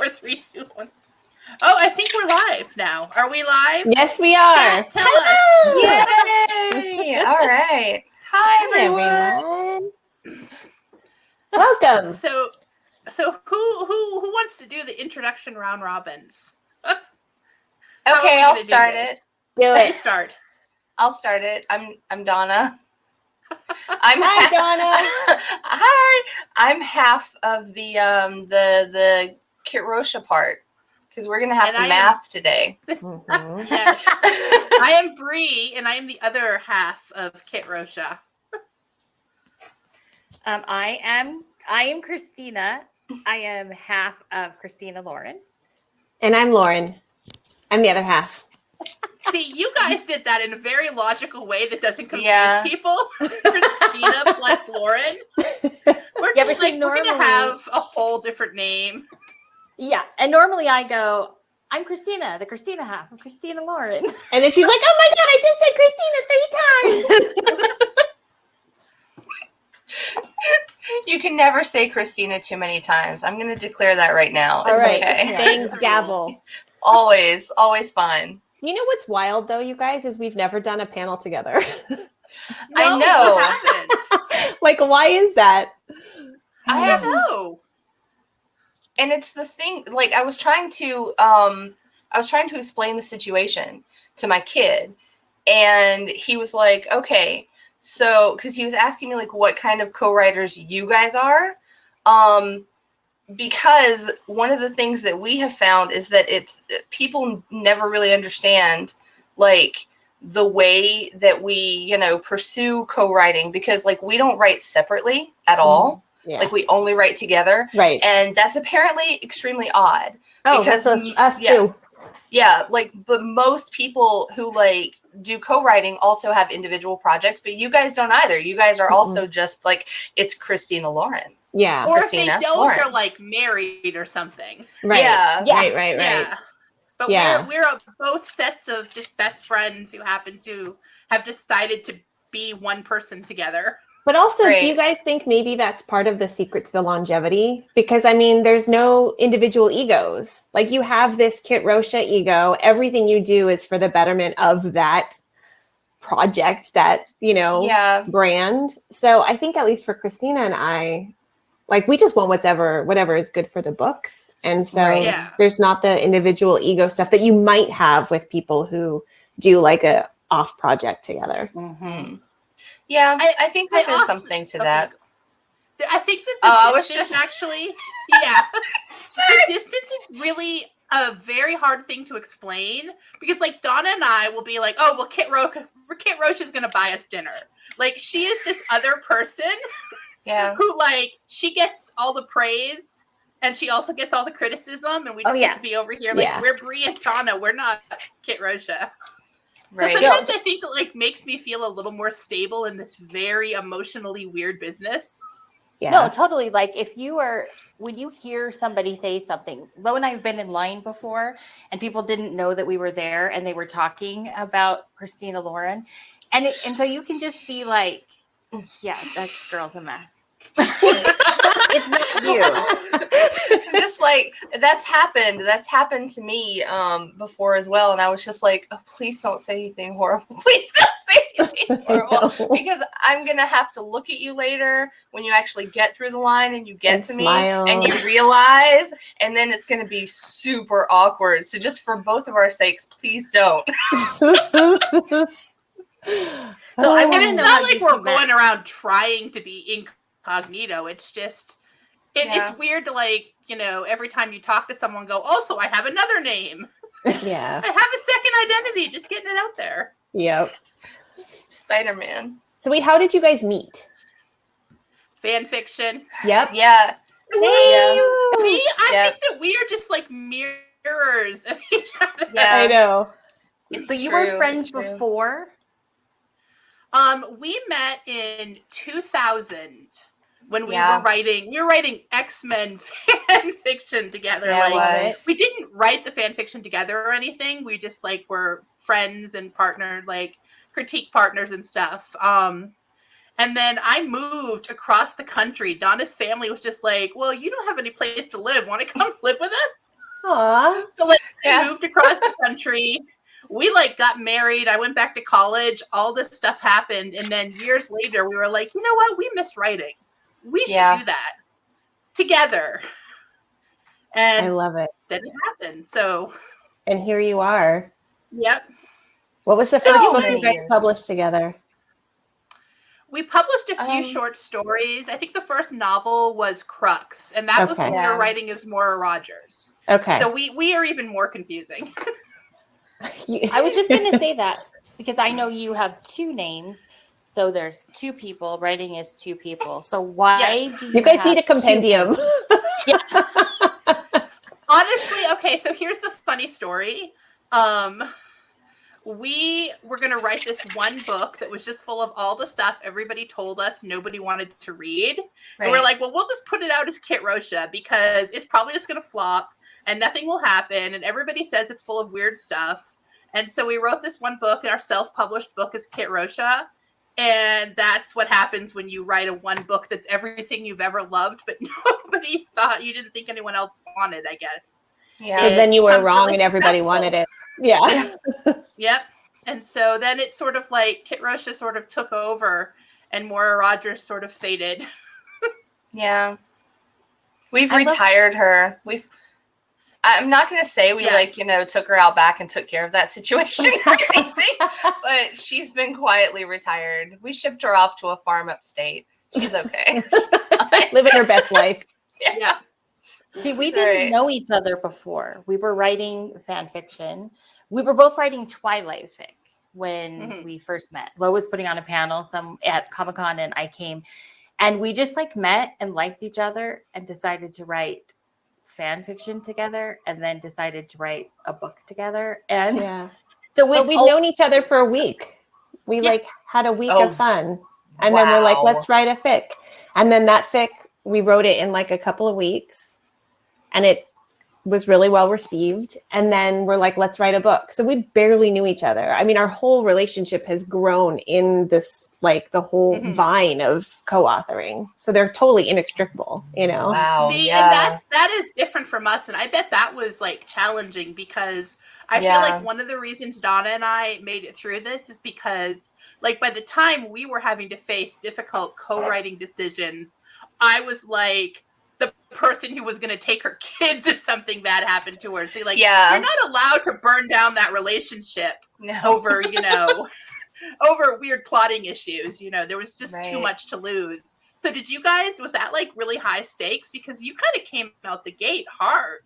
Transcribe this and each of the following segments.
4, 3, 2, 1. Oh, I think we're live now. Are we live? Yes, we are. Tell us. Yay! All right. Hi, everyone. Welcome. So who wants to do the introduction round robins? Okay, I'll start it. Do You it. start. I'll start it. I'm Donna. Hi, Donna. Hi. I'm half of the Kit Rocha part because we're gonna have math today. Mhm. Yes. I am Bree, and I am the other half of Kit Rocha. I am Christina. I am half of Christina Lauren. And I'm Lauren. I'm the other half. See, you guys did that in a very logical way that doesn't confuse people. Christina plus Lauren. We're just like, we're going to have a whole different name. Yeah, and normally I go, I'm Christina, the Christina half of Christina Lauren. And then she's like, oh my God, I just said Christina 3 times. You can never say Christina too many times. I'm going to declare that right now. It's right. okay. Thanks, gavel. Always fine. You know what's wild, though, you guys, is we've never done a panel together. I know. We haven't. Like, why is that? I don't know. And it's the thing, like I was trying to explain the situation to my kid, and he was like, okay, so because he was asking me like what kind of co-writers you guys are, because one of the things that we have found is that it's people never really understand like the way that we pursue co-writing, because like we don't write separately at all. Yeah. Like we only write together. Right. And that's apparently extremely odd. Oh, because that's us too. Yeah, like, but most people who like do co-writing also have individual projects, but you guys don't either. You guys are also just like, it's Christina Lauren. Yeah. Or Christina if they don't, Lauren. they're like married or something. Right. Yeah. Right. Yeah. But we're both sets of just best friends who happen to have decided to be one person together. But also, Right. Do you guys think maybe that's part of the secret to the longevity? Because, I mean, there's no individual egos. Like, you have this Kit Rocha ego. Everything you do is for the betterment of that project, that, brand. So I think at least for Christina and I, like, we just want whatever is good for the books. And so there's not the individual ego stuff that you might have with people who do like a off project together. Mm-hmm. Yeah, I think that there's something to that. I think that the distance actually, the distance is really a very hard thing to explain, because like Donna and I will be like, oh, well, Kit Rocha's going to buy us dinner. Like, she is this other person who like, she gets all the praise and she also gets all the criticism, and we just get to be over here. Like, we're Brie and Donna, we're not Kit Rocha. Right. So sometimes I think it like makes me feel a little more stable in this very emotionally weird business. Yeah. No, totally. Like when you hear somebody say something, Lo and I have been in line before and people didn't know that we were there and they were talking about Christina Lauren. And so you can just be like, yeah, that girl's a mess. It's not you. Just like that's happened to me before as well, and I was just like, oh, please don't say anything horrible. Please don't say anything horrible, because I'm gonna have to look at you later when you actually get through the line and you get to smile. me and you realize, and then it's gonna be super awkward. So just for both of our sakes, please don't. So I want to it's know not how like we're going around trying to be incognito. It's just it's weird to like, every time you talk to someone, go, also, I have another name. Yeah. I have a second identity, just getting it out there. Yep. Spider-Man. So wait, how did you guys meet? Fan fiction. Yep. Yeah. I think that we are just like mirrors of each other. Yeah. I know. So you were friends before? We met in 2000 when we were writing X-Men fan fiction together. Yeah, we didn't write the fan fiction together or anything. We just like were friends and partnered, like critique partners and stuff. And then I moved across the country. Donna's family was just like, well, you don't have any place to live. Want to come live with us? Aw. So like Yeah. we moved across the country. We like got married. I went back to college. All this stuff happened. And then years later, we were like, you know what? We miss writing. We should do that together. And I love it. then it happened. So. And here you are. Yep. What was the So first book you many guys years. published together? We published a few short stories. I think the first novel was Crux, and that was when we were writing as Maura Rogers. Okay. So we are even more confusing. I was just going to say that because I know you have two names. So there's two people. Writing is two people. So why do you guys need a compendium? Honestly, okay, so here's the funny story. We were going to write this one book that was just full of all the stuff everybody told us nobody wanted to read. Right. And we're like, well, we'll just put it out as Kit Rocha because it's probably just going to flop and nothing will happen. And everybody says it's full of weird stuff. And so we wrote this one book, and our self-published book is Kit Rocha. And that's what happens when you write a one book that's everything you've ever loved, but nobody thought, you didn't think anyone else wanted, I guess. Yeah. Because then you were wrong and everybody wanted it. Yeah. Yep. And so then it sort of like Kit Rocha sort of took over and Maura Rogers sort of faded. Yeah. We've retired her. I'm not going to say we took her out back and took care of that situation or anything, but she's been quietly retired. We shipped her off to a farm upstate. She's okay. Living her best life. Yeah. See, we didn't know each other before. We were writing fan fiction. We were both writing Twilight fic when we first met. Lo was putting on a panel at Comic-Con, and I came, and we just like met and liked each other and decided to write fan fiction together, and then decided to write a book together. And so we've known each other for a week. We like had a week of fun, and then we're like, let's write a fic. And then that fic, we wrote it in like a couple of weeks, and it was really well received. And then we're like, let's write a book. So we barely knew each other. I mean, our whole relationship has grown in this, like the whole vine of co-authoring. So they're totally inextricable, you know? Wow. See, and that is different from us. And I bet that was like challenging because I feel like one of the reasons Donna and I made it through this is because like by the time we were having to face difficult co-writing decisions, I was like the person who was going to take her kids if something bad happened to her. So like, you're not allowed to burn down that relationship over, over weird plotting issues. There was just too much to lose. So did you guys, was that like really high stakes? Because you kind of came out the gate hard.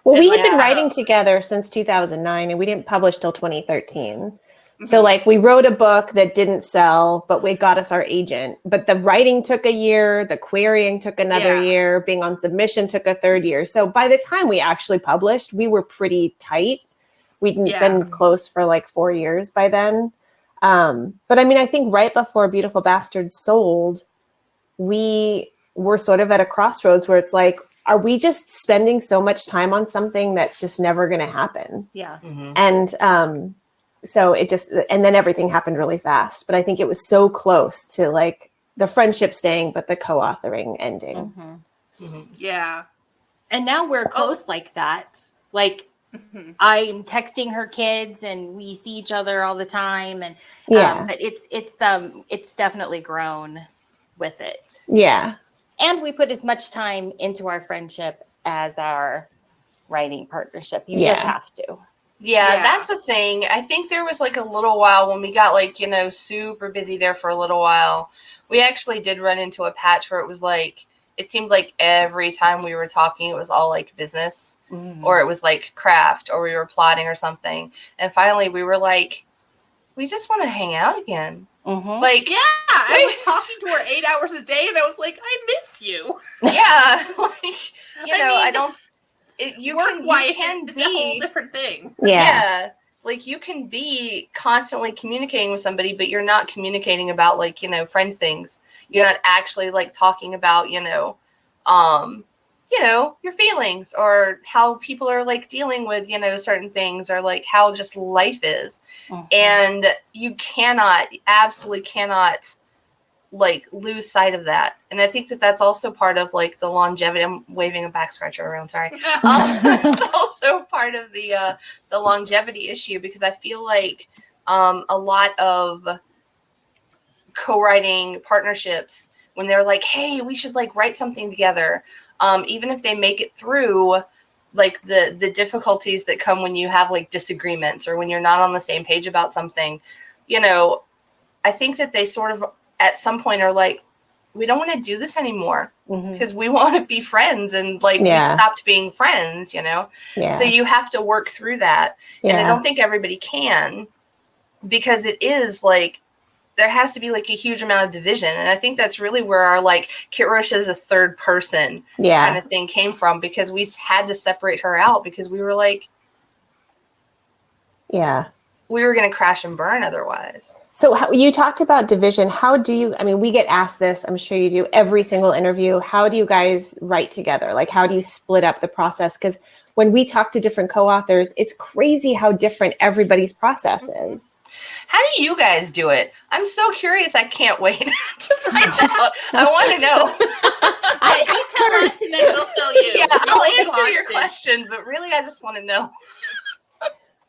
Well, we had been writing together since 2009 and we didn't publish till 2013. So like we wrote a book that didn't sell, but we got us our agent. But the writing took a year, the querying took another year, being on submission took a third year. So by the time we actually published, we were pretty tight. We'd been close for like 4 years by then. But I mean, I think right before Beautiful Bastards sold, we were sort of at a crossroads where it's like, are we just spending so much time on something that's just never going to happen? Yeah. And so it just, and then everything happened really fast. But I think it was so close to like the friendship staying, but the co-authoring ending. Yeah. And now we're close like that. Like I'm texting her kids and we see each other all the time. And but it's definitely grown with it. Yeah. And we put as much time into our friendship as our writing partnership. You just have to. Yeah, that's the thing. I think there was like a little while when we got like, super busy there for a little while. We actually did run into a patch where it was like, it seemed like every time we were talking, it was all like business or it was like craft or we were plotting or something. And finally we were like, we just want to hang out again. Like, I was talking to her 8 hours a day and I was like, I miss you. Yeah. Like, I don't. You can be a whole different thing. Yeah. Like you can be constantly communicating with somebody, but you're not communicating about like, friend things. You're not actually like talking about, your feelings or how people are like dealing with, certain things or like how just life is. And you absolutely cannot like lose sight of that. And I think that that's also part of like the longevity. I'm waving a back scratcher around, sorry. It's also part of the longevity issue, because I feel like a lot of co-writing partnerships, when they're like, hey, we should like write something together, even if they make it through like the difficulties that come when you have like disagreements or when you're not on the same page about something, you know, I think that they sort of at some point are like, we don't want to do this anymore because we want to be friends, and like we stopped being friends, you know? So you have to work through that. And I don't think everybody can, because it is like, there has to be like a huge amount of division. And I think that's really where our like Kit Rocha as a third person kind of thing came from, because we had to separate her out because we were like, we were going to crash and burn otherwise. So you talked about division. How do you, I mean, we get asked this, I'm sure you do every single interview. How do you guys write together? Like, how do you split up the process? Because when we talk to different co-authors, it's crazy how different everybody's process is. How do you guys do it? I'm so curious. I can't wait to find out. I want to know. You tell us and then we'll tell you. Yeah, I'll answer your question, but really I just want to know.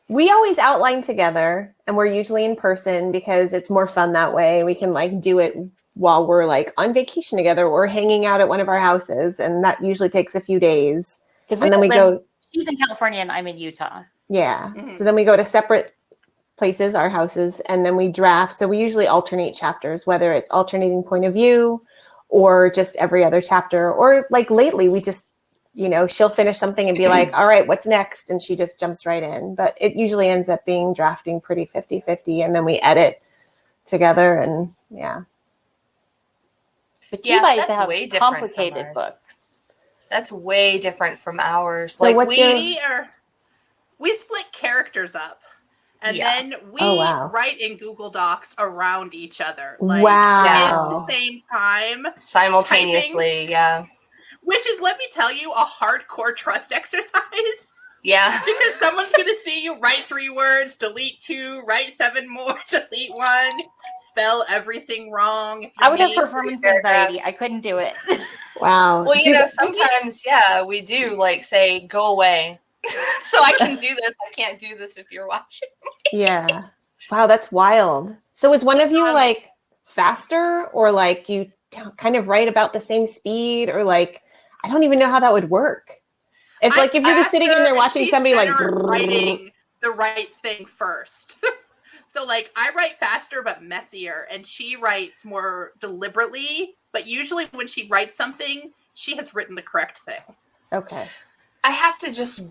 We always outline together, and we're usually in person because it's more fun that way. We can like do it while we're like on vacation together or hanging out at one of our houses, and that usually takes a few days. And then we go. She's in California and I'm in Utah. Yeah. So then we go to separate places, our houses, and then we draft. So we usually alternate chapters, whether it's alternating point of view or just every other chapter, or like lately we just, you know, she'll finish something and be like, all right, what's next? And she just jumps right in. But it usually ends up being drafting pretty 50-50, and then we edit together, and But you guys have complicated books. That's way different from ours. So like we split characters up. And then we write in Google Docs around each other. Like at the same time. Simultaneously, typing, which is, let me tell you, a hardcore trust exercise. Yeah. Because someone's going to see you write 3 words, delete 2, write 7 more, delete 1, spell everything wrong. I would have performance anxiety. I couldn't do it. Wow. Well, you know, sometimes, we do like say, go away. So I can do this. I can't do this if you're watching me. Yeah. Wow, that's wild. So is one of you like faster, or like do you kind of write about the same speed, or like, I don't even know how that would work. It's like if you're just sitting in there watching somebody like writing the right thing first. So like I write faster but messier, and she writes more deliberately, but usually when she writes something, she has written the correct thing. Okay. I have to just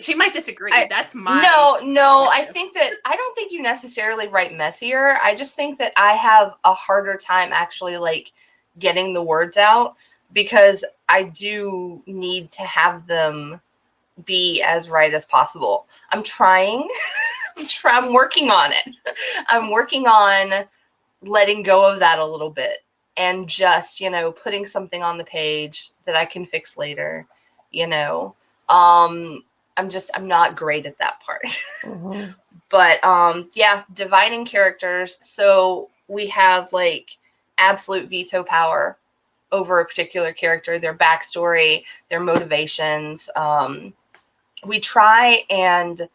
she might disagree. That's my no. I think that I don't think you necessarily write messier. I just think that I have a harder time actually like getting the words out, because I do need to have them be as right as possible. I'm trying. I'm working on it. I'm working on letting go of that a little bit, and just, you know, putting something on the page that I can fix later, you know. I'm not great at that part. But dividing characters. So we have like absolute veto power over a particular character, their backstory, their motivations. We try and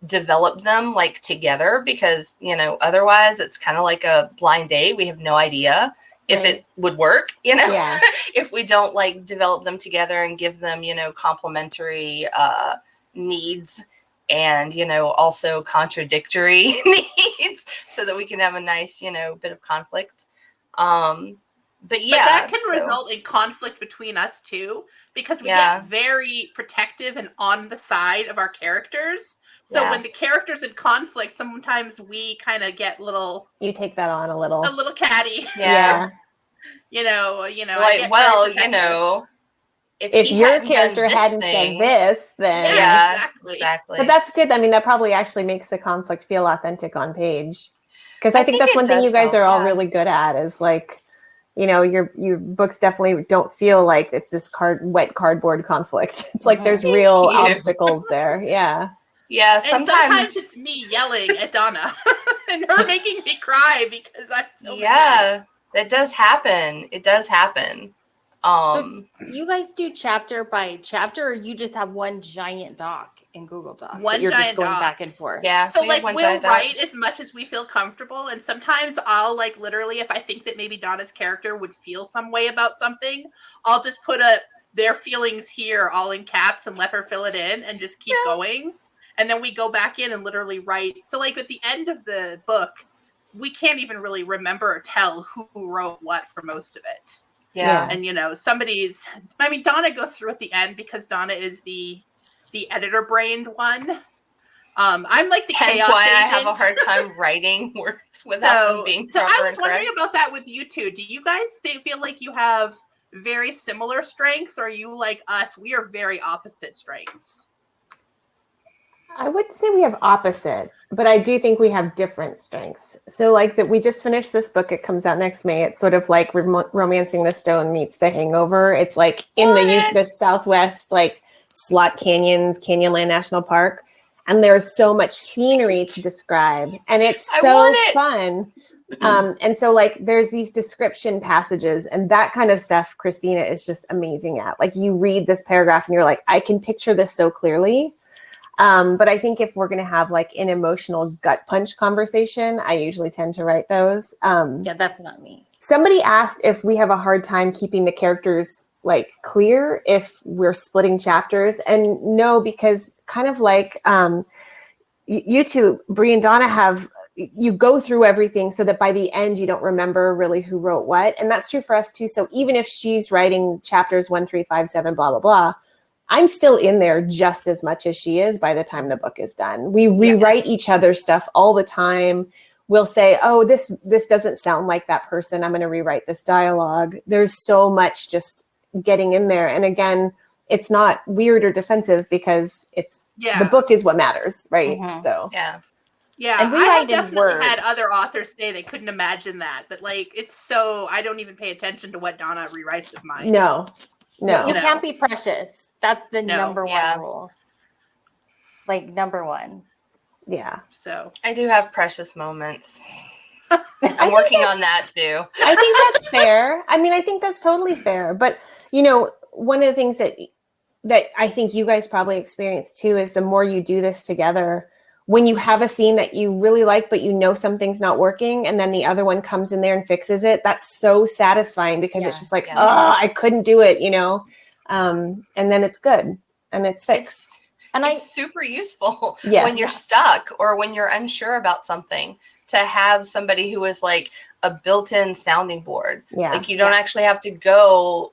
develop them like together, because, you know, otherwise it's kind of like a blind date. We have no idea if it would work, you know, if we don't like develop them together and give them, you know, complementary needs, and, you know, also contradictory needs, so that we can have a nice, you know, bit of conflict. But that can result in conflict between us too, because we get very protective and on the side of our characters. So when the character's in conflict, sometimes we kind of get You take that on a little catty. Yeah. You know. Like, well, you know, if your character hadn't said this, then exactly. But that's good. I mean, that probably actually makes the conflict feel authentic on page, because I think that's one thing you guys are all really good at, is like, you know, your books definitely don't feel like it's this wet cardboard conflict. It's like there's real obstacles there. Yeah. Yeah, sometimes it's me yelling at Donna. and her making me cry because I'm so mad. Yeah, that does happen. It does happen. So do you guys do chapter by chapter, or you just have one giant doc in Google Doc One that you're giant just going doc. back and forth? Yeah. So we have like one we'll giant doc. write as much as we feel comfortable, and sometimes I'll like literally, if I think that maybe Donna's character would feel some way about something, I'll just put their feelings here all in caps and let her fill it in and just keep going. And then we go back in and literally write. So like at the end of the book, we can't even really remember or tell who wrote what for most of it. Yeah. And Donna goes through at the end because Donna is the editor brained one. I'm like the Hence chaos why agent. I have a hard time writing words without them being proper. So I was and wondering correct. about that with you two. Do you guys feel like you have very similar strengths, or are you like us? We are very opposite strengths. I would say we have opposite, but I do think we have different strengths. So like that, we just finished this book. It comes out next May. It's sort of like Romancing the Stone meets The Hangover. It's like in the Southwest, like Slot Canyons, Canyonland National Park. And there's so much scenery to describe. And it's so fun. And so like there's these description passages and that kind of stuff Christina is just amazing at. Like you read this paragraph and you're like, I can picture this so clearly. But I think if we're going to have like an emotional gut punch conversation, I usually tend to write those. Yeah, that's not me. Somebody asked if we have a hard time keeping the characters like clear if we're splitting chapters. And no, because kind of like you two, Bree and Donna, you go through everything so that by the end you don't remember really who wrote what. And that's true for us too. So even if she's writing chapters 1, 3, 5, 7, blah, blah, blah, I'm still in there just as much as she is by the time the book is done. We rewrite each other's stuff all the time. We'll say, oh, this doesn't sound like that person. I'm going to rewrite this dialogue. There's so much just getting in there. And again, it's not weird or defensive because the book is what matters, right? Mm-hmm. So yeah, and we I write have definitely in Word. had other authors say they couldn't imagine that, but like it's so I don't even pay attention to what Donna rewrites of mine. No. You can't be precious. That's the number one rule. Like number one. Yeah. So I do have precious moments. I'm working on that too. I think that's fair. I mean, I think that's totally fair. But one of the things that I think you guys probably experience too is the more you do this together, when you have a scene that you really like, but something's not working, and then the other one comes in there and fixes it, that's so satisfying because it's just like, I couldn't do it, and then it's good and it's fixed. It's super useful when you're stuck or when you're unsure about something to have somebody who is like a built-in sounding board. Yeah. Like you don't actually have to go,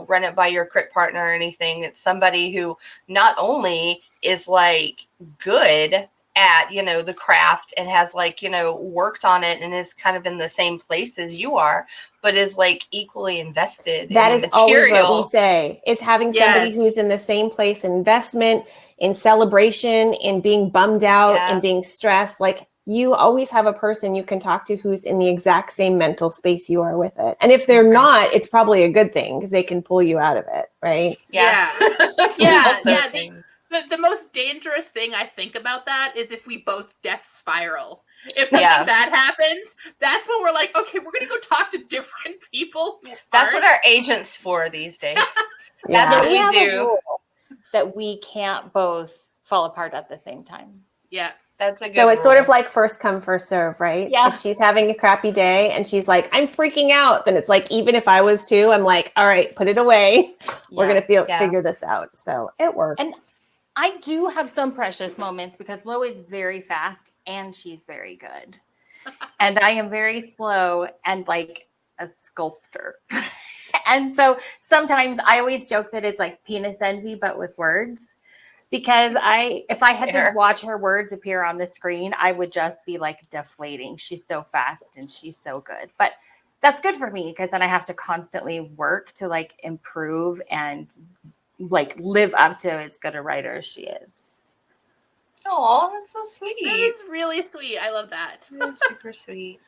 run it by your crit partner or anything. It's somebody who not only is like good at, the craft and has like, worked on it and is kind of in the same place as you are, but is like equally invested that in is the material. Always what we say is having somebody who's in the same place, investment, in celebration, in being bummed out, and being stressed. Like you always have a person you can talk to who's in the exact same mental space you are with it. And if they're not, it's probably a good thing because they can pull you out of it, right? Yeah. The most dangerous thing I think about that is if we both death spiral. If something bad happens, that's when we're like, okay, we're going to go talk to different people. That's what our agent's for these days. Yeah. That's what We have we a do. rule that we can't both fall apart at the same time. Yeah. That's a good So it's rule. sort of like first come, first serve, right? Yeah. If she's having a crappy day and she's like, I'm freaking out, then it's like, even if I was too, I'm like, all right, put it away. We're going to figure this out. So it works. And I do have some precious moments because Lo is very fast and she's very good. And I am very slow and like a sculptor. And so sometimes I always joke that it's like penis envy, but with words. Because if I had to watch her words appear on the screen, I would just be like deflating. She's so fast and she's so good. But that's good for me because then I have to constantly work to like improve and like live up to as good a writer as she is. Oh, that's so sweet. That is really sweet. I love that. That's super sweet.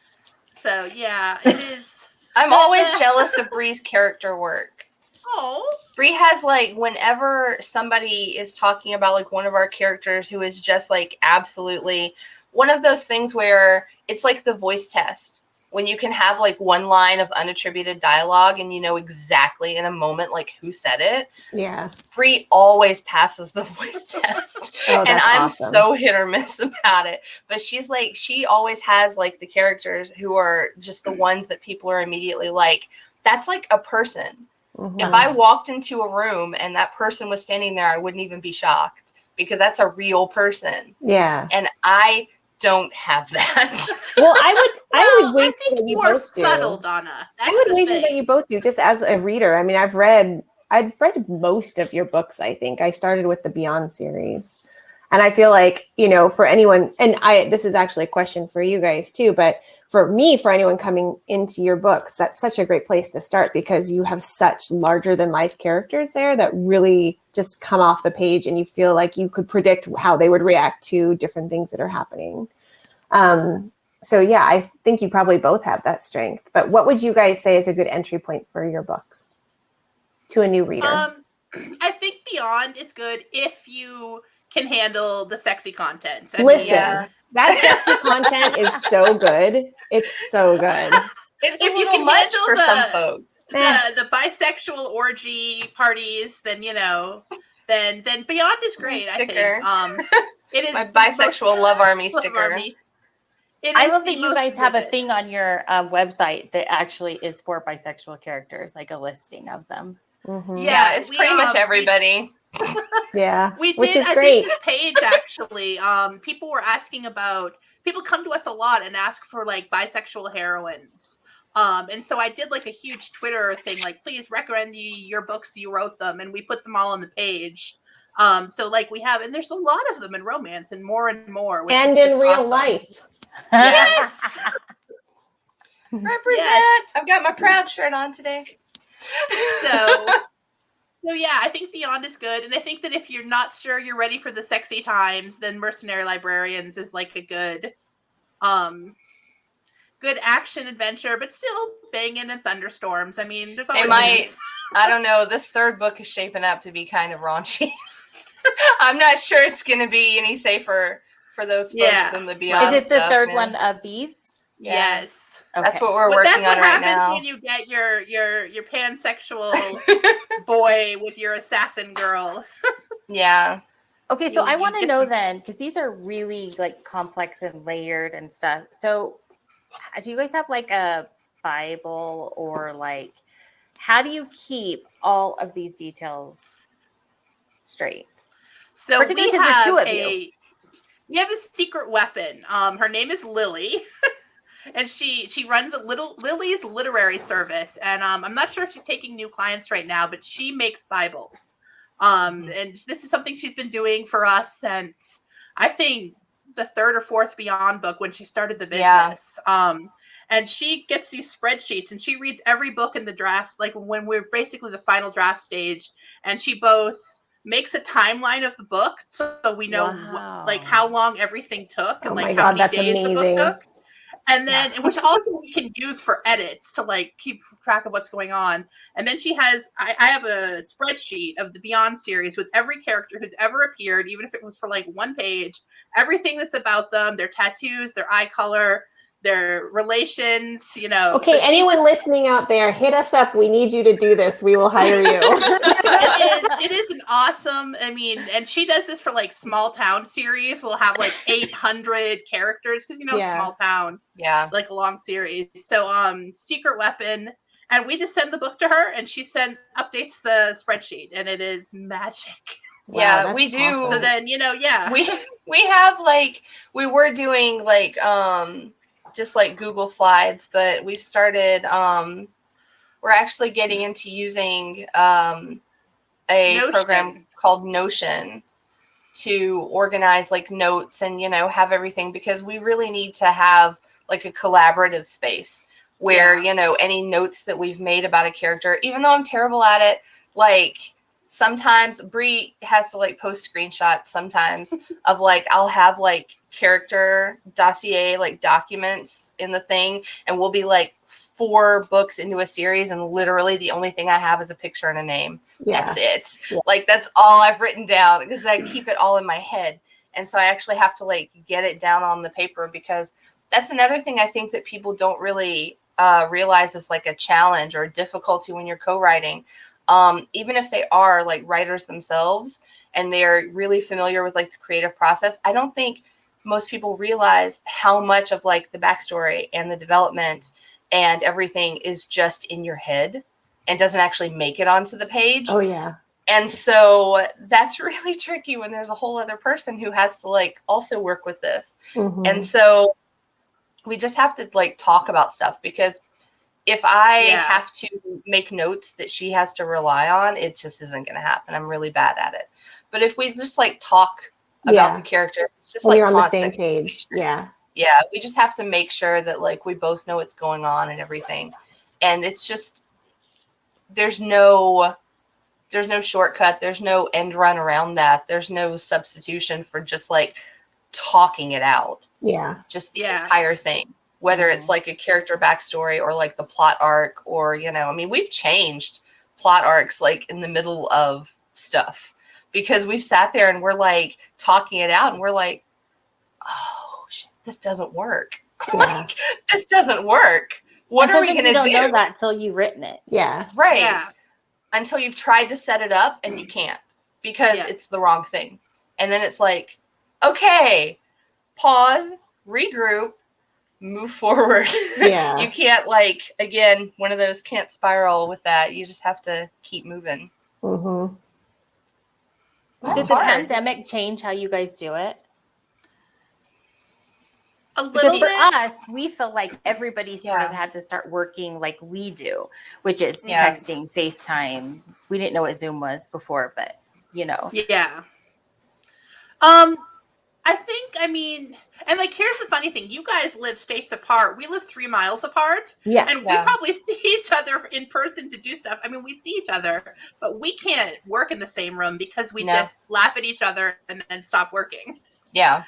So yeah, it is. I'm always jealous of Bree's character work. Oh, Bree has like whenever somebody is talking about like one of our characters who is just like absolutely one of those things where it's like the voice test. When you can have like one line of unattributed dialogue and you know exactly in a moment like who said it. Yeah. Bree always passes the voice test. And I'm awesome. so hit or miss about it. But she's like, she always has like the characters who are just the ones that people are immediately like, that's like a person. Mm-hmm. If I walked into a room and that person was standing there, I wouldn't even be shocked because that's a real person. Yeah. And I don't have that. Well, I would wager I think that you are both subtle, do. Donna. That's I would the wager thing. that you both do, just as a reader. I mean, I've read most of your books, I think. I started with the Beyond series. And I feel like, you know, for anyone, and this is actually a question for you guys too, but for me, for anyone coming into your books, that's such a great place to start because you have such larger than life characters there that really just come off the page and you feel like you could predict how they would react to different things that are happening. So yeah, I think you probably both have that strength. But what would you guys say is a good entry point for your books to a new reader? I think Beyond is good if you can handle the sexy content. Listen, that sexy content is so good. It's so good. It's a little much for some folks. The bisexual orgy parties, then Beyond is great. I think it is my bisexual love army sticker. Army. I love that you guys have a thing on your website that actually is for bisexual characters, like a listing of them. Mm-hmm. Yeah, it's pretty much everybody. Which is great. I think this page actually, people were asking about. People come to us a lot and ask for like bisexual heroines. And so I did like a huge Twitter thing, like, please recommend your books, you wrote them, and we put them all on the page. So like we have, and there's a lot of them in romance and more, which and is in real awesome. life. Yes. Represent. Yes. I've got my proud shirt on today. So yeah, I think Beyond is good. And I think that if you're not sure you're ready for the sexy times, then Mercenary Librarians is like a good action adventure, but still banging and thunderstorms. I mean, there's always I don't know, this third book is shaping up to be kind of raunchy. I'm not sure it's going to be any safer for those folks than the Beyond. Is it the third one of these? Yes. Okay. That's what we're working on right now. That's what happens when you get your pansexual boy with your assassin girl. Yeah. Okay, so I want to know then, because these are really like complex and layered and stuff. So do you guys have like a Bible or like, how do you keep all of these details straight? So particularly because there's two of you. We have a secret weapon. Her name is Lily. And she runs Lily's literary service. And I'm not sure if she's taking new clients right now, but she makes Bibles. And this is something she's been doing for us since, I think, the third or fourth Beyond book when she started the business. Yeah. And she gets these spreadsheets and she reads every book in the draft, like when we're basically the final draft stage. And she both makes a timeline of the book so we know like how long everything took and like how many days the book took. And then, which also we can use for edits to like keep track of what's going on. And then she has, I have a spreadsheet of the Beyond series with every character who's ever appeared, even if it was for like one page, everything that's about them, their tattoos, their eye color, their relations, you know. Okay, so anyone listening out there, hit us up. We need you to do this. We will hire you. It is an awesome, I mean, and she does this for like small town series. We'll have like 800 characters because, you know, small town. Yeah. Like a long series. So secret weapon. And we just send the book to her and she updates the spreadsheet and it is magic. Yeah, we do. Awesome. So then, you know, we have like, we were doing like just like Google Slides, but we've started we're actually getting into using a program called Notion to organize like notes and, you know, have everything, because we really need to have like a collaborative space where, you know, any notes that we've made about a character, even though I'm terrible at it, like sometimes Bree has to like post screenshots sometimes of like, I'll have like character dossier, like documents in the thing. And we'll be like 4 books into a series. And literally the only thing I have is a picture and a name. Yeah. That's it. Yeah. Like that's all I've written down because I keep it all in my head. And so I actually have to like get it down on the paper because that's another thing I think that people don't really realize is like a challenge or a difficulty when you're co-writing. Even if they are like writers themselves and they're really familiar with like the creative process, I don't think most people realize how much of like the backstory and the development and everything is just in your head and doesn't actually make it onto the page. Oh yeah. And so that's really tricky when there's a whole other person who has to like also work with this. Mm-hmm. And so we just have to like talk about stuff, because if I have to make notes that she has to rely on, it just isn't going to happen. I'm really bad at it. But if we just like talk about the character, it's just when like you're on the same page. Yeah. Yeah. We just have to make sure that like we both know what's going on and everything. And it's just, there's no shortcut. There's no end run around that. There's no substitution for just like talking it out. Yeah. Just the entire thing. Whether it's like a character backstory or like the plot arc, or, you know, I mean, we've changed plot arcs like in the middle of stuff because we've sat there and we're like talking it out and we're like, oh, this doesn't work. Like, this doesn't work. What are we going to do? You don't know that till you've written it. Yeah. Right. Yeah. Until you've tried to set it up and you can't because it's the wrong thing. And then it's like, okay, pause, regroup, move forward. Yeah. You can't like, again, one of those can't spiral with that. You just have to keep moving. Mm-hmm. Did the pandemic change how you guys do it? A little because for bit. us, we feel like everybody sort of had to start working like we do, which is texting, FaceTime. We didn't know what Zoom was before, but you know. Yeah. I think, I mean, and like, here's the funny thing. You guys live states apart. We live 3 miles apart. Yeah. And we probably see each other in person to do stuff. I mean, we see each other, but we can't work in the same room because we just laugh at each other and then stop working. Yeah.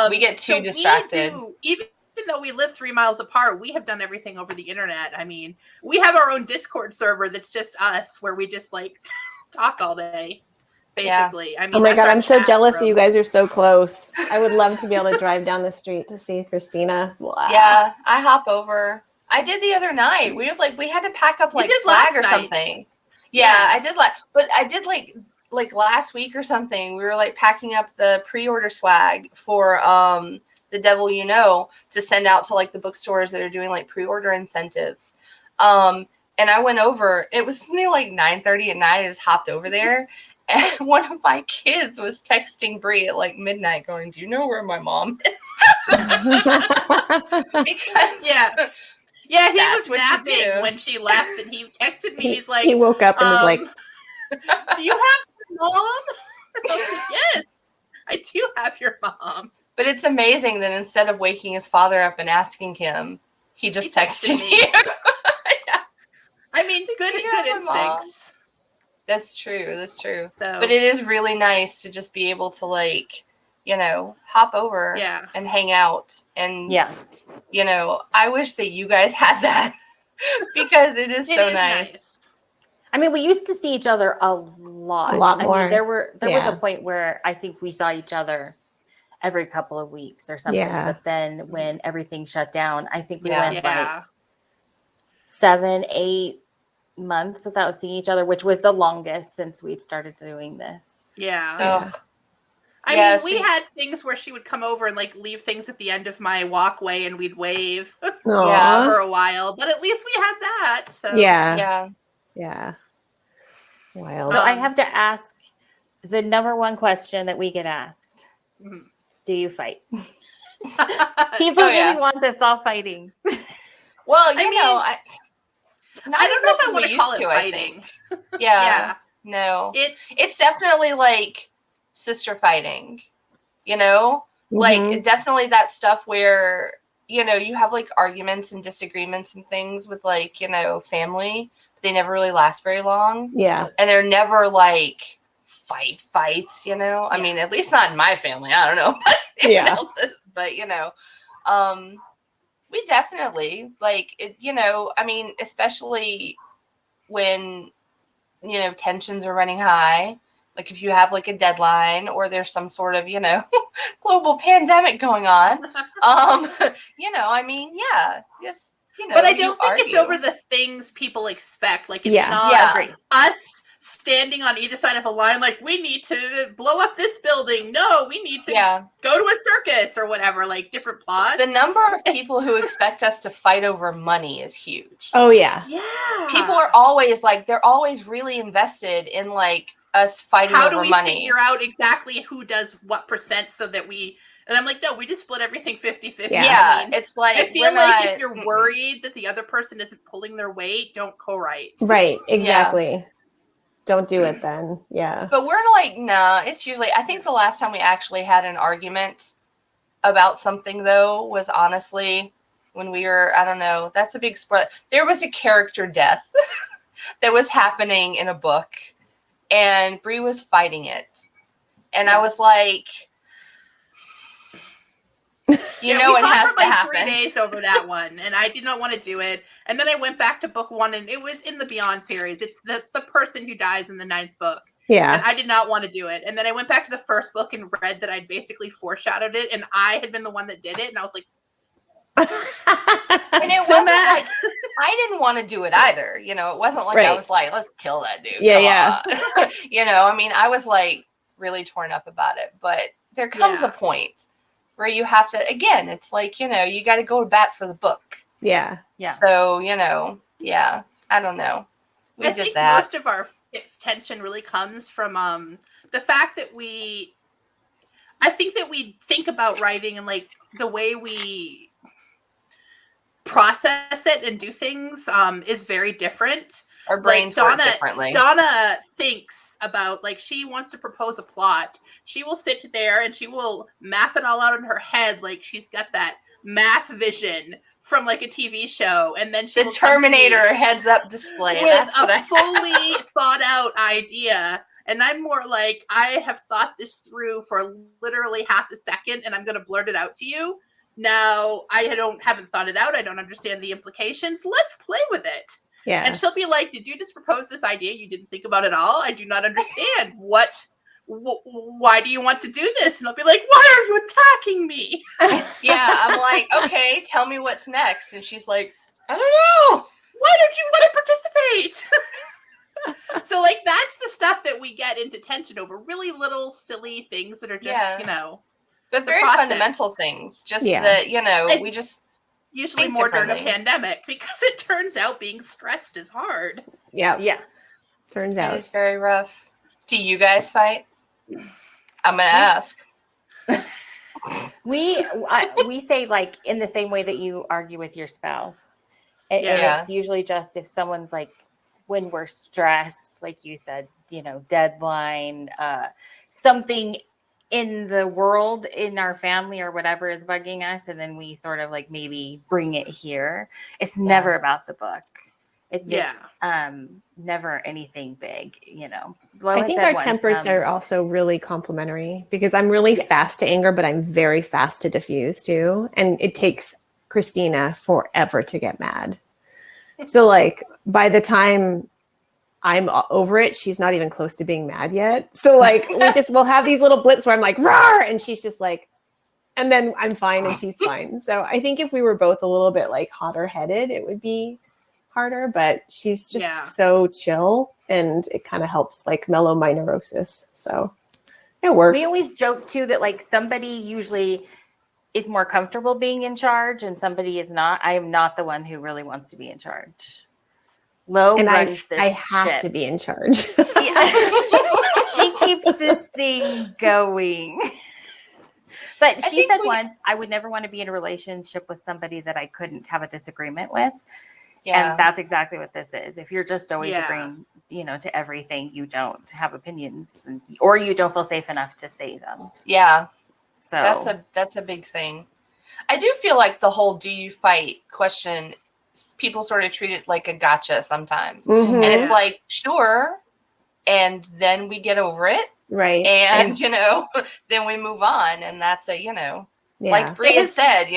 We get too distracted. Even though we live 3 miles apart, we have done everything over the internet. I mean, we have our own Discord server that's just us where we just like talk all day. Basically. Yeah. I mean, oh my God, I'm so jealous that you guys are so close. I would love to be able to drive down the street to see Christina. Wow. Yeah, I hop over. I did the other night. We had to pack up like swag or something. Yeah, I did but I did like last week or something. We were like packing up the pre-order swag for The Devil You Know to send out to like the bookstores that are doing like pre-order incentives. And I went over. It was something like 9:30 at night. I just hopped over there. And one of my kids was texting Bree at like midnight going, do you know where my mom is? Because he was napping when she left and he texted me. He's like, he woke up and was like, do you have your mom? I was like, yes, I do have your mom. But it's amazing that instead of waking his father up and asking him, he just texted me. I mean, good instincts. That's true. So, but it is really nice to just be able to like, you know, hop over and hang out. And, you know, I wish that you guys had that because it is so nice. I mean, we used to see each other a lot more. I mean, there was a point where I think we saw each other every couple of weeks or something. Yeah. But then when everything shut down, I think we went like 7-8 months without seeing each other, which was the longest since we'd started doing this. I mean, we had things where she would come over and like leave things at the end of my walkway and we'd wave for a while, but at least we had that. So yeah. Wild. So I have to ask the number one question that we get asked. Do you fight? People really want us all fighting. Well, you know, I don't know if I want to call it fighting. No. It's definitely like sister fighting, you know? Like definitely that stuff where, you know, you have like arguments and disagreements and things with like, you know, family, but they never really last very long. Yeah. And they're never like fights, you know? I mean, at least not in my family. I don't know. Else's, but you know, we definitely like it, you know, I mean, especially when, you know, tensions are running high Like if you have like a deadline or there's some sort of, global pandemic going on, I mean, yeah, just, but I don't think argue. it's over the things people expect. Like, it's Yeah. not us standing on either side of a line like, we need to blow up this building. No, we need to go to a circus or whatever, like different plots. The number of people who expect us to fight over money is huge. Oh, yeah. Yeah. People are always like, they're always really invested in like us fighting over money. How do we figure out exactly who does what percent so that we... And I'm like, no, we just split everything 50-50. Yeah, I mean, it's like... I feel like if you're worried that the other person isn't pulling their weight, don't co-write. Right, exactly. Yeah. Don't do it then. Yeah. But we're like, nah, it's usually... I think the last time we actually had an argument about something, though, was honestly when we were... I don't know. That's a big spread. There was a character death that was happening in a book, and Bree was fighting it. And I was like... it has to happen. 3 days over that one, and I did not want to do it. And then I went back to book 1, and it was in the Beyond series. It's the person who dies in the 9th book. Yeah. And I did not want to do it. And then I went back to the first book and read that I'd basically foreshadowed it, and I had been the one that did it, and I was like... And it wasn't like... I didn't want to do it either. It wasn't like I was like, let's kill that dude. Yeah. I mean, I was like really torn up about it. But there comes a point where you have to, again, it's like, you got to go to bat for the book. Yeah. Yeah. So, I don't know. I think most of our tension really comes from the fact that I think that we think about writing and like the way we process it and do things is very different. Our brains work differently. Donna thinks about, like, she wants to propose a plot. She will sit there and she will map it all out in her head, like she's got that math vision from like a TV show, and then the Terminator heads-up display with a fully thought out idea. And I'm more like, I have thought this through for literally half a second, and I'm going to blurt it out to you. Now I haven't thought it out. I don't understand the implications. Let's play with it. Yeah. And she'll be like, did you just propose this idea you didn't think about at all? I do not understand. Why do you want to do this? And I'll be like, why are you attacking me? Yeah, I'm like, okay, tell me what's next. And she's like, I don't know. Why don't you want to participate? So, like, that's the stuff that we get into tension over. Really little, silly things that are just, But very fundamental things. Just that, we just... Usually more during a pandemic, because it turns out being stressed is hard. Yeah. Yeah. Turns out. It's very rough. Do you guys fight? I'm going to ask. We say, like, in the same way that you argue with your spouse. And it's usually just if someone's like, when we're stressed, like you said, deadline, something in the world, in our family or whatever is bugging us, and then we sort of like maybe bring it here. It's never about the book. It's never anything big, I think our tempers are also really complementary, because I'm really fast to anger, but I'm very fast to diffuse too. And it takes Christina forever to get mad. So like by the time I'm over it, she's not even close to being mad yet. So like we'll have these little blips where I'm like, "Rawr!" and she's just like, and then I'm fine and she's fine. So I think if we were both a little bit like hotter headed, it would be harder, but she's just so chill, and it kind of helps like mellow my neurosis. So it works. We always joke too that like somebody usually is more comfortable being in charge and somebody is not. I am not the one who really wants to be in charge. Lo and runs this I have ship. to be in charge. She keeps this thing going. But she said once, I would never want to be in a relationship with somebody that I couldn't have a disagreement with. Yeah. And that's exactly what this is. If you're just always agreeing, to everything, you don't have opinions, or you don't feel safe enough to say them. Yeah. So that's a big thing. I do feel like the whole "do you fight" question, people sort of treat it like a gotcha sometimes. Mm-hmm. And it's like, sure. And then we get over it. Right. And, then we move on. And that's like Bree had said,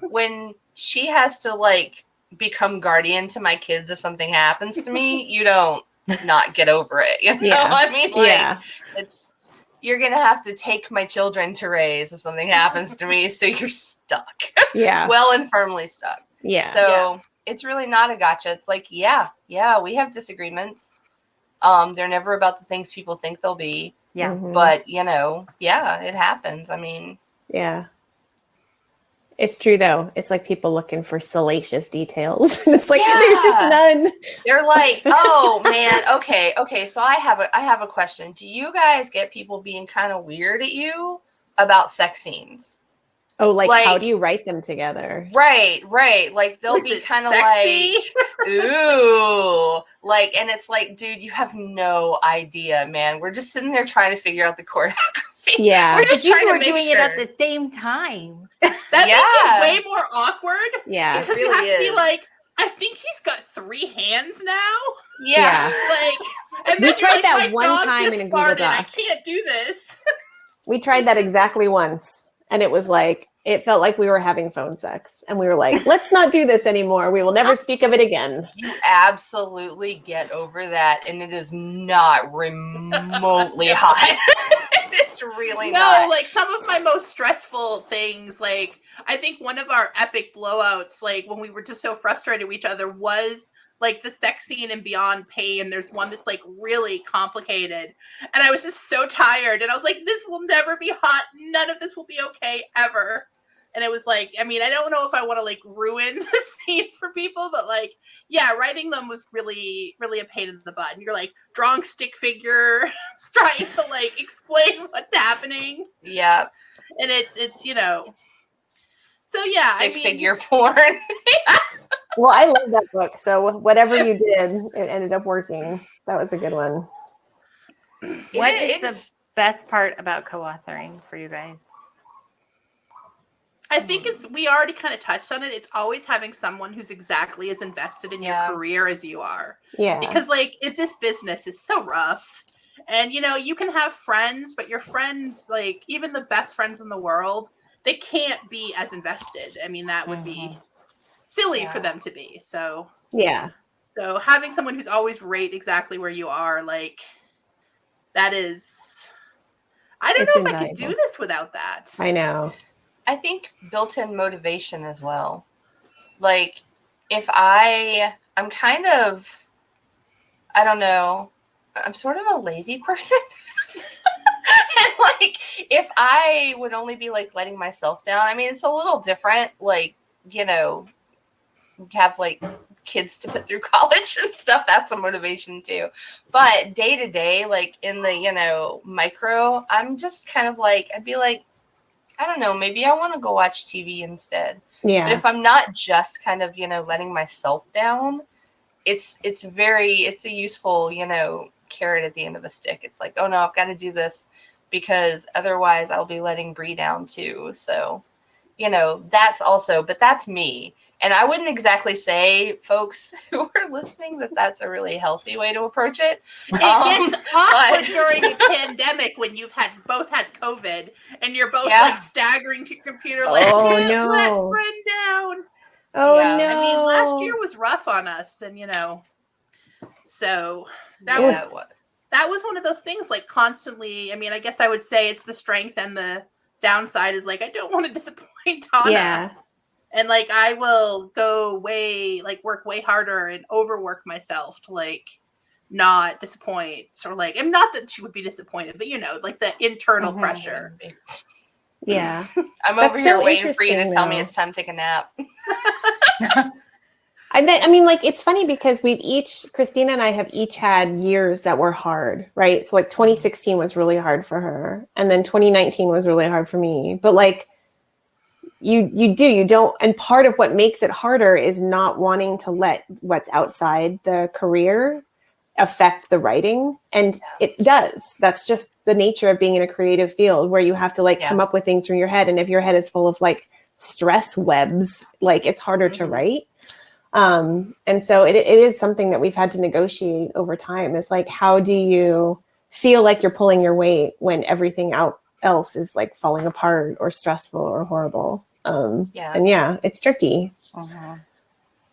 when she has to like become guardian to my kids if something happens to me, you don't not get over it. You know, I mean, like, you're gonna have to take my children to raise if something happens to me, so you're stuck. Well and firmly stuck. So it's really not a gotcha. It's like, yeah, we have disagreements. They're never about the things people think they'll be. But you know, it happens. I mean, it's true though. It's like people looking for salacious details. It's like there's just none. They're like, oh man, okay. So I have a question. Do you guys get people being kind of weird at you about sex scenes? Oh, like how do you write them together? Right. Like they'll be kind of like, ooh, like, and it's like, dude, you have no idea, man. We're just sitting there trying to figure out the choreography. We're just trying to make doing it at the same time. That makes it way more awkward. it Because really you have to is. be like, I think he's got 3 hands now. Like, and we then tried like, that one time in a Google farted. Doc. I can't do this. We tried that exactly once. And it was like, it felt like we were having phone sex. And we were like, let's not do this anymore. We will never speak of it again. You absolutely get over that. And it is not remotely hot. It's really not. No, like some of my most stressful things, like I think one of our epic blowouts, like when we were just so frustrated with each other, was like the sex scene in Beyond Pain. There's one that's like really complicated. And I was just so tired. And I was like, this will never be hot. None of this will be okay ever. And it was like, I mean, I don't know if I want to like ruin the scenes for people, but like, writing them was really, really a pain in the butt. And you're like drawing stick figure, trying to like explain what's happening. Yeah. And it's, you know, so stick figure porn. Well, I love that book. So whatever you did, it ended up working. That was a good one. What is the best part about co-authoring for you guys? I think we already kind of touched on it. It's always having someone who's exactly as invested in your career as you are. Because like, if this business is so rough and, you know, you can have friends, but your friends, like even the best friends in the world, they can't be as invested. I mean, that would be silly for them to be. So, so having someone who's always right exactly where you are, like that is, I don't know if I could do this without that. I know. I think built-in motivation as well. Like if I'm kind of, I don't know, I'm sort of a lazy person. And like, if I would only be like letting myself down, I mean, it's a little different. Like, you know, have like kids to put through college and stuff. That's a motivation too. But day to day, like in the, you know, micro, I'm just kind of like, I'd be like, I don't know, maybe I want to go watch TV instead. But if I'm not just kind of, you know, letting myself down, it's a useful, you know, carrot at the end of a stick. It's like, oh no, I've got to do this because otherwise I'll be letting Bree down too. So, you know, but that's me. And I wouldn't exactly say, folks who are listening, that that's a really healthy way to approach it. It gets awkward during a pandemic when you've both had COVID and you're both like staggering to your computer like, no. Let friend down. Oh no. I mean, last year was rough on us, and you know, so that was one of those things, like constantly. I mean, I guess I would say it's the strength, and the downside is like I don't want to disappoint Donna. And like I will work way harder and overwork myself to like not disappoint, or like, and not that she would be disappointed, but you know, like the internal pressure. Yeah. I'm over here waiting for you to tell me it's time to take a nap. I mean, like, it's funny because Christina and I have each had years that were hard, right? So like 2016 was really hard for her. And then 2019 was really hard for me. But like, you don't, and part of what makes it harder is not wanting to let what's outside the career affect the writing. And it does. That's just the nature of being in a creative field where you have to like come up with things from your head. And if your head is full of like stress webs, like it's harder to write. And so it is something that we've had to negotiate over time. It's like, how do you feel like you're pulling your weight when everything else is like falling apart or stressful or horrible? And it's tricky.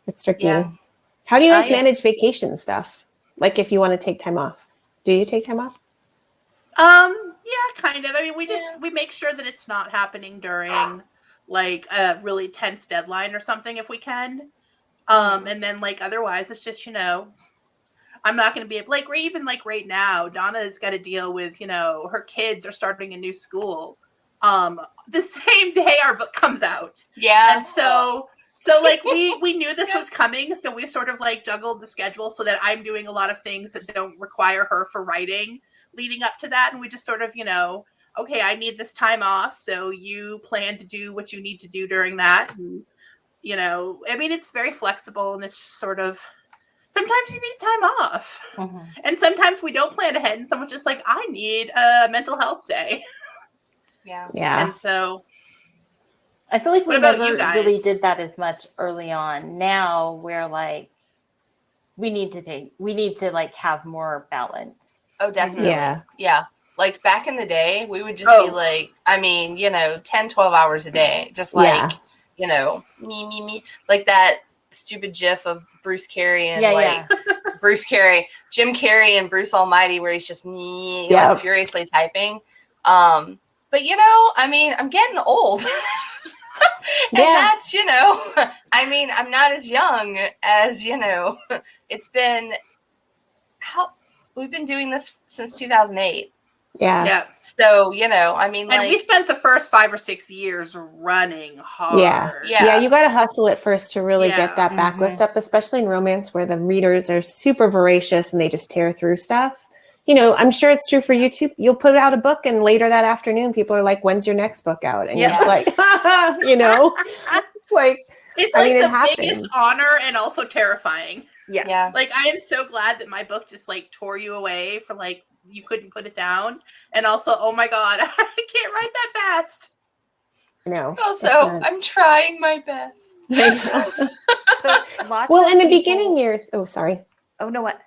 It's tricky. How do you guys manage vacation stuff? Like if you want to take time off. Do you take time off? Yeah, kind of. I mean, we make sure that it's not happening during like a really tense deadline or something if we can. And then like otherwise it's just, I'm not going to be like even like right now, Donna's got to deal with, her kids are starting a new school. The same day our book comes out. Yeah. And so like we knew this was coming, so we sort of like juggled the schedule so that I'm doing a lot of things that don't require her for writing leading up to that, and we just sort of, okay, I need this time off, so you plan to do what you need to do during that. And I mean, it's very flexible, and it's sort of sometimes you need time off, and sometimes we don't plan ahead, and someone's just like, I need a mental health day. Yeah. And so I feel like we never really did that as much early on. Now we're like, we need to like have more balance. Oh, definitely. Yeah. Like back in the day, we would just be like, I mean, 10, 12 hours a day, just like, me, like that stupid gif of Bruce Carey and Bruce Carey, Jim Carrey and Bruce Almighty, where he's just like, furiously typing. But I mean, I'm getting old. And that's, I mean, I'm not as young as, it's been we've been doing this since 2008. Yeah. So, I mean, and we spent the first 5 or 6 years running hard. Yeah. You got to hustle it first to really get that backlist up, especially in romance where the readers are super voracious and they just tear through stuff. I'm sure it's true for you too. You'll put out a book and later that afternoon, people are like, when's your next book out? And you're just like, it's like, it's like the biggest honor and also terrifying. Yeah. Like, I am so glad that my book just like tore you away for like, you couldn't put it down. And also, oh my God, I can't write that fast. No. Also, I'm trying my best. Well, in the beginning years, oh, sorry. Oh, no, what?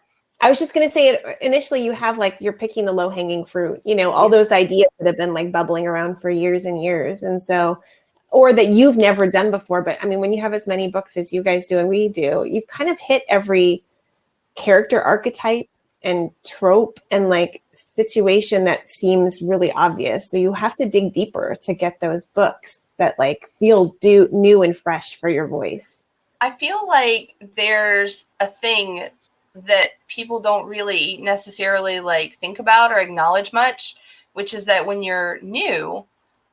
I was just going to say, initially you have like, you're picking the low hanging fruit, all those ideas that have been like bubbling around for years and years. And so, or that you've never done before. But I mean, when you have as many books as you guys do and we do, you've kind of hit every character archetype and trope and like situation that seems really obvious. So you have to dig deeper to get those books that like feel new and fresh for your voice. I feel like there's a thing that people don't really necessarily like think about or acknowledge much, which is that when you're new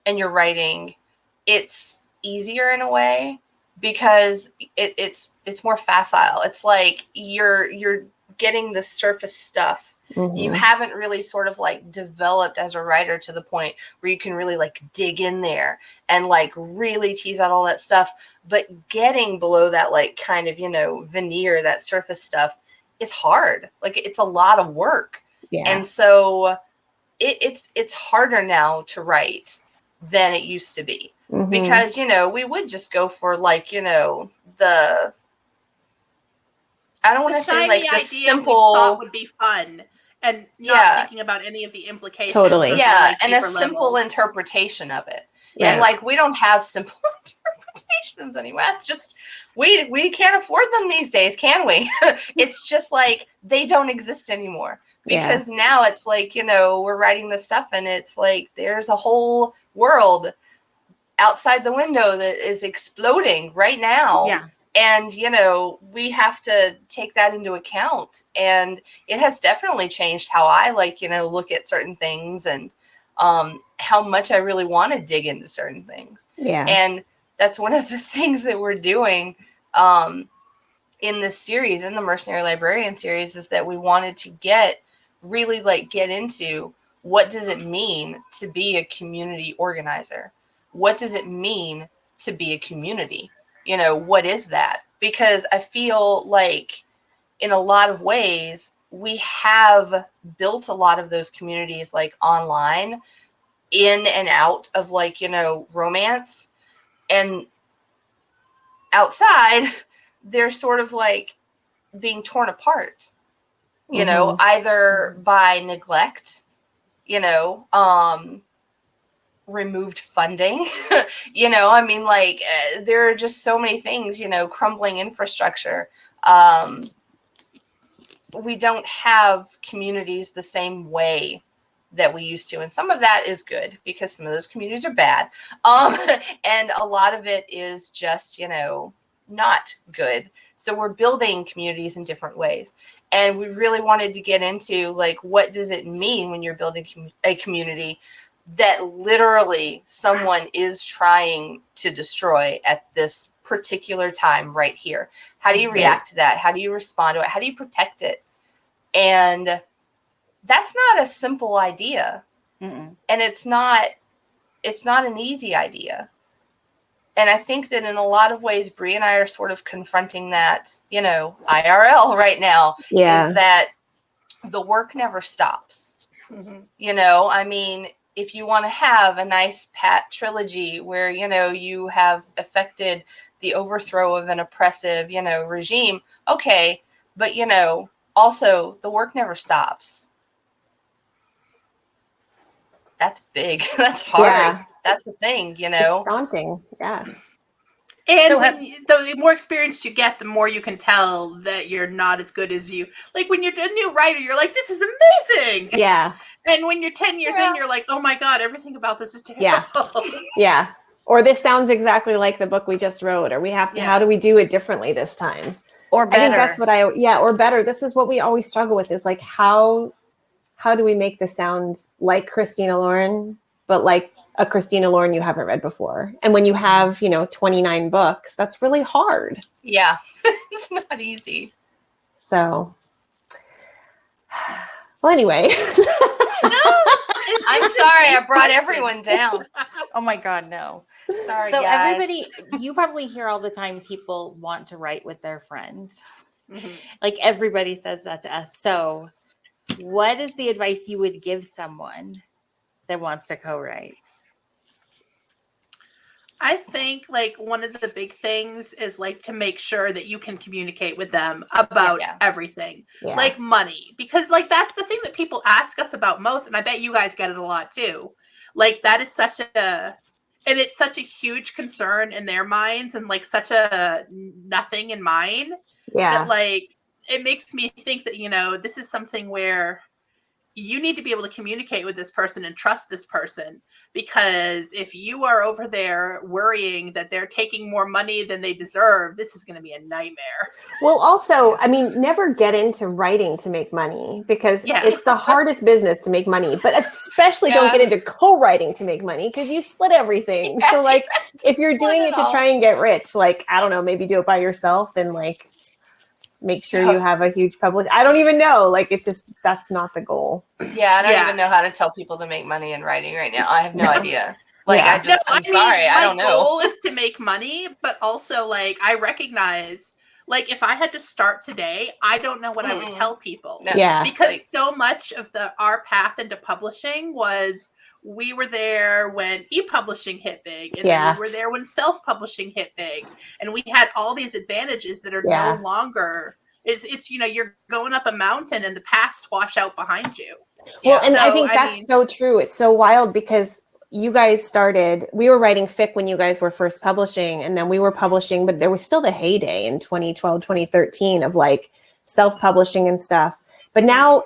and you're writing, it's easier in a way because it's more facile. It's like you're getting the surface stuff. You haven't really sort of like developed as a writer to the point where you can really like dig in there and like really tease out all that stuff. But getting below that like kind of, veneer, that surface stuff is hard. Like it's a lot of work. Yeah. And so it's harder now to write than it used to be because, we would just go for like, the, I don't want to say like the simple thought would be fun and not thinking about any of the implications. Totally. Yeah. And a simple interpretation of it. Yeah. And like, we don't have simple interpretations anymore. It's just, we can't afford them these days, can we? It's just like, they don't exist anymore because now it's like, we're writing this stuff and it's like, there's a whole world outside the window that is exploding right now. Yeah. And, we have to take that into account. And it has definitely changed how I like, look at certain things and how much I really want to dig into certain things. Yeah. And that's one of the things that we're doing in this series, in the Mercenary Librarian series, is that we wanted to get into what does it mean to be a community organizer? What does it mean to be a community? What is that? Because I feel like in a lot of ways, we have built a lot of those communities like online in and out of like, romance, and outside they're sort of like being torn apart, either by neglect, removed funding, I mean, like there are just so many things, crumbling infrastructure, we don't have communities the same way that we used to. And some of that is good because some of those communities are bad. And a lot of it is just, not good. So we're building communities in different ways. And we really wanted to get into like, what does it mean when you're building a community that literally someone is trying to destroy at this particular time right here? How do you react to that? How do you respond to it? How do you protect it? And that's not a simple idea. Mm-mm. And it's not an easy idea. And I think that in a lot of ways, Bree and I are sort of confronting that, IRL right now, is that the work never stops. Mm-hmm. I mean, if you want to have a nice pat trilogy where, you have effected the overthrow of an oppressive, regime, okay, but, also the work never stops. That's big. That's hard. Yeah. That's the thing, It's daunting. Yeah. And So the more experience you get, the more you can tell that you're not as good as you. Like when you're a new writer, you're like, this is amazing. Yeah. And when you're 10 years in, you're like, oh my God, everything about this is terrible. Yeah. Yeah. Or this sounds exactly like the book we just wrote, or we have to, how do we do it differently this time? Or better. I think that's what or better. This is what we always struggle with, is like, how do we make this sound like Christina Lauren, but like a Christina Lauren you haven't read before? And when you have, 29 books, that's really hard. Yeah. It's not easy. So, well, anyway. I'm sorry, I brought everyone down. Oh my God, no. Sorry, So guys. everybody, you probably hear all the time people want to write with their friends. Mm-hmm. Like everybody says that to us. So what is the advice you would give someone that wants to co-write? I think like one of the big things is like to make sure that you can communicate with them about everything, like money, because like that's the thing that people ask us about most, and I bet you guys get it a lot too. Like that is and it's such a huge concern in their minds, and like such a nothing in mine. That like it makes me think that this is something where you need to be able to communicate with this person and trust this person, because if you are over there worrying that they're taking more money than they deserve, this is going to be a nightmare. Well, also, I mean, never get into writing to make money, because it's the hardest business to make money, but especially don't get into co-writing to make money, because you split everything. So like if you're doing it to try and get rich, like, I don't know, maybe do it by yourself and like make sure you have a huge public. I don't even know. Like, it's just, that's not the goal. Yeah, I don't even know how to tell people to make money in writing right now. I have no idea. Like, I'm sorry. I don't know. My goal is to make money, but also like I recognize, like if I had to start today, I don't know what I would tell people. No. Yeah. Because so much of our path into publishing was, we were there when e-publishing hit big, and then we were there when self-publishing hit big, and we had all these advantages that are no longer. It's you're going up a mountain and the paths wash out behind you. Well, and I think that's so true. It's so wild because you guys we were writing fic when you guys were first publishing, and then we were publishing, but there was still the heyday in 2012, 2013 of like self-publishing and stuff. But now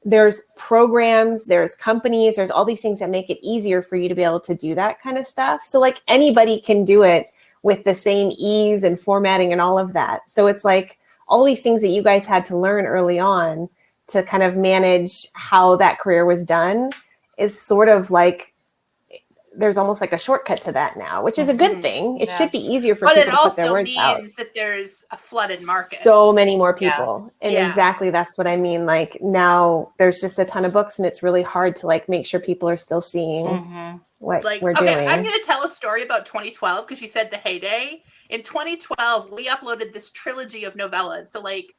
there's programs, there's companies, there's all these things that make it easier for you to be able to do that kind of stuff. So like anybody can do it with the same ease and formatting and all of that. So it's like all these things that you guys had to learn early on to kind of manage how that career was done is sort of like, there's almost like a shortcut to that now, which is a good thing. It should be easier for people to put their words out. But it also means that there's a flooded market. So many more people. And exactly that's what I mean. Like now there's just a ton of books, and it's really hard to like make sure people are still seeing what we're doing. I'm going to tell a story about 2012 because you said the heyday. In 2012, we uploaded this trilogy of novellas. So like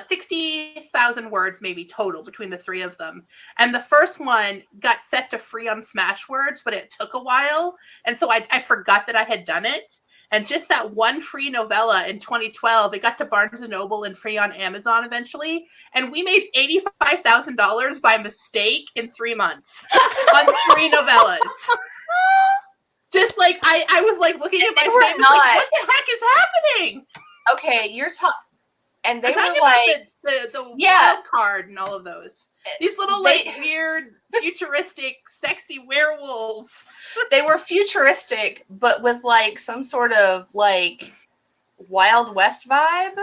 60,000 words maybe total between the three of them. And the first one got set to free on Smashwords, but it took a while. And so I forgot that I had done it. And just that one free novella in 2012, it got to Barnes & Noble and free on Amazon eventually. And we made $85,000 by mistake in 3 months on 3 novellas. Just like, I was like looking at my statement, like, what the heck is happening? Okay, you're talking. And they I'm were talking like, about the wild card and all of those. These little weird, futuristic, sexy werewolves. They were futuristic, but with like some sort of like Wild West vibe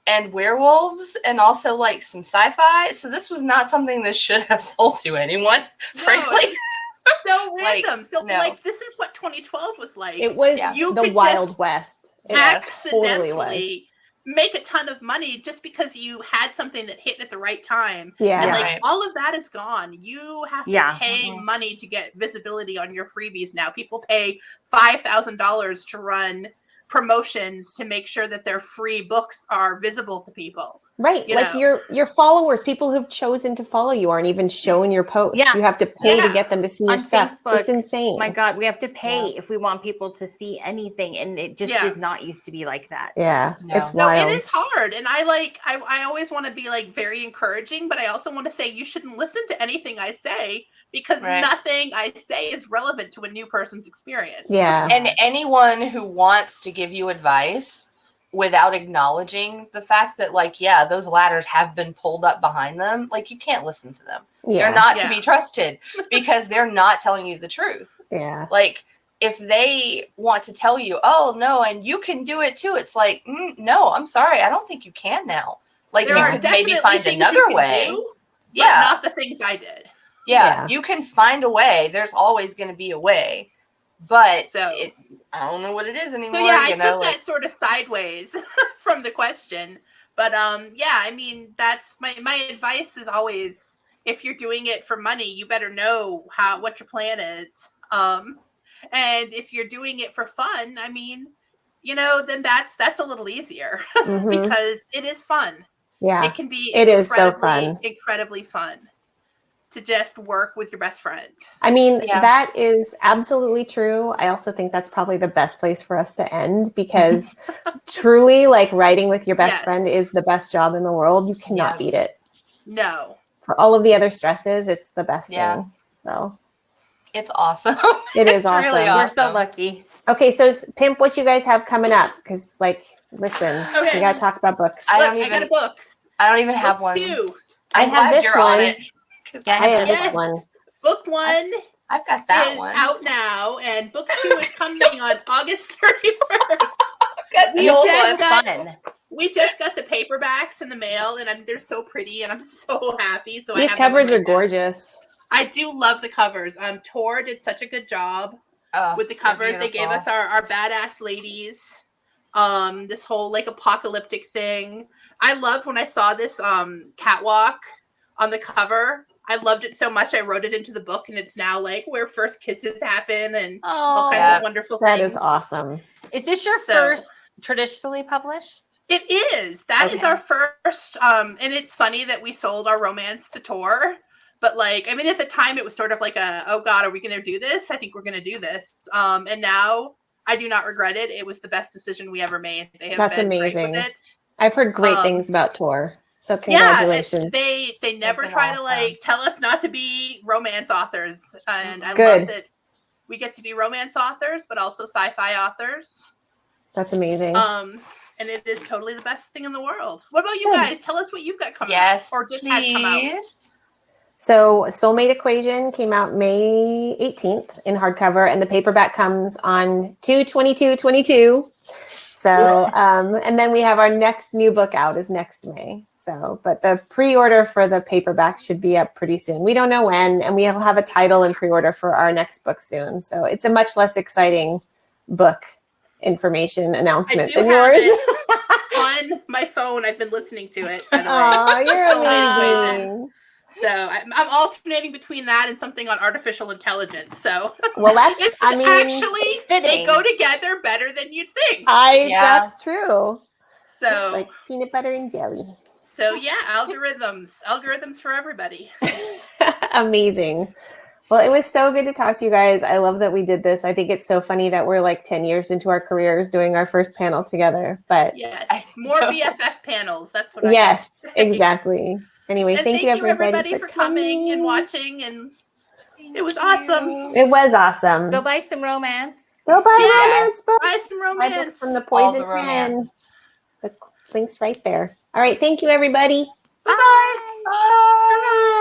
and werewolves and also like some sci-fi. So this was not something that should have sold to anyone, frankly. So random. Like this is what 2012 was like. It was the Wild West. It accidentally make a ton of money just because you had something that hit at the right time. Yeah. And like all of that is gone. You have to pay money to get visibility on your freebies now. People pay $5,000 to run promotions to make sure that their free books are visible to people. Right. Like your followers, people who've chosen to follow you aren't even showing your posts. Yeah. You have to pay to get them to see your stuff. Facebook, it's insane. My God, we have to pay if we want people to see anything. And it just did not used to be like that. Yeah. It's wild. It is hard. And I always want to be like very encouraging, but I also want to say you shouldn't listen to anything I say because nothing I say is relevant to a new person's experience. Yeah. And anyone who wants to give you advice without acknowledging the fact that like, those ladders have been pulled up behind them, like you can't listen to them. They're not to be trusted because they're not telling you the truth. Yeah. Like if they want to tell you, oh no, and you can do it too. It's like, no, I'm sorry. I don't think you can now. Like there you could maybe find another way. But not the things I did. Yeah, you can find a way. There's always going to be a way. But I don't know what it is anymore. So I took that sort of sideways from the question. But I mean, that's my advice is always, if you're doing it for money, you better know what your plan is. And if you're doing it for fun, I mean, then that's a little easier because it is fun. Yeah, it can be. It is so fun, incredibly fun. To just work with your best friend. I mean, that is absolutely true. I also think that's probably the best place for us to end because truly, like writing with your best friend is the best job in the world. You cannot beat it. No. For all of the other stresses, it's the best thing. So it's awesome. It is awesome. Really awesome. We're so lucky. Okay, so Pimp, what you guys have coming up? Because listen, we got to talk about books. I got a book. I don't even have one. I have this one. On it. I have this one. Book 1 I've got that is one. out now, and book 2 is coming on August 31st. We just got the paperbacks in the mail, and they're so pretty, and I'm so happy. So these covers are gorgeous. I do love the covers. Tor did such a good job with the covers. They gave us our badass ladies. This whole like apocalyptic thing. I loved when I saw this catwalk on the cover. I loved it so much. I wrote it into the book, and it's now like where first kisses happen and all kinds of wonderful things. That is awesome. Is this your first traditionally published? It is. That is our first. And it's funny that we sold our romance to Tor. But like, I mean, at the time it was sort of like oh God, are we going to do this? I think we're going to do this. And now I do not regret it. It was the best decision we ever made. They have been amazing. Great with it. I've heard great things about Tor. So congratulations. Yeah, they never try to like tell us not to be romance authors. And I love that we get to be romance authors, but also sci-fi authors. That's amazing. And it is totally the best thing in the world. What about you guys? Tell us what you've got coming out or just had come out. So Soulmate Equation came out May 18th in hardcover, and the paperback comes on 2/22/22. So, and then we have our next new book out is next May. So, but the pre-order for the paperback should be up pretty soon. We don't know when, and we'll have a title in pre-order for our next book soon. So it's a much less exciting book information announcement than yours. On my phone, I've been listening to it. Oh, you're amazing. So I'm alternating between that and something on artificial intelligence. So they go together better than you'd think. That's true. So it's like peanut butter and jelly. So algorithms for everybody. Amazing. Well, it was so good to talk to you guys. I love that we did this. I think it's so funny that we're like 10 years into our careers doing our first panel together. But more BFF panels. That's what exactly. Anyway, and thank you everybody for coming and watching, and it was awesome. It was awesome. Go buy some romance. Go buy romance books. Buy some romance from the Poison Pen. The link's right there. All right. Thank you, everybody. Bye-bye. Bye.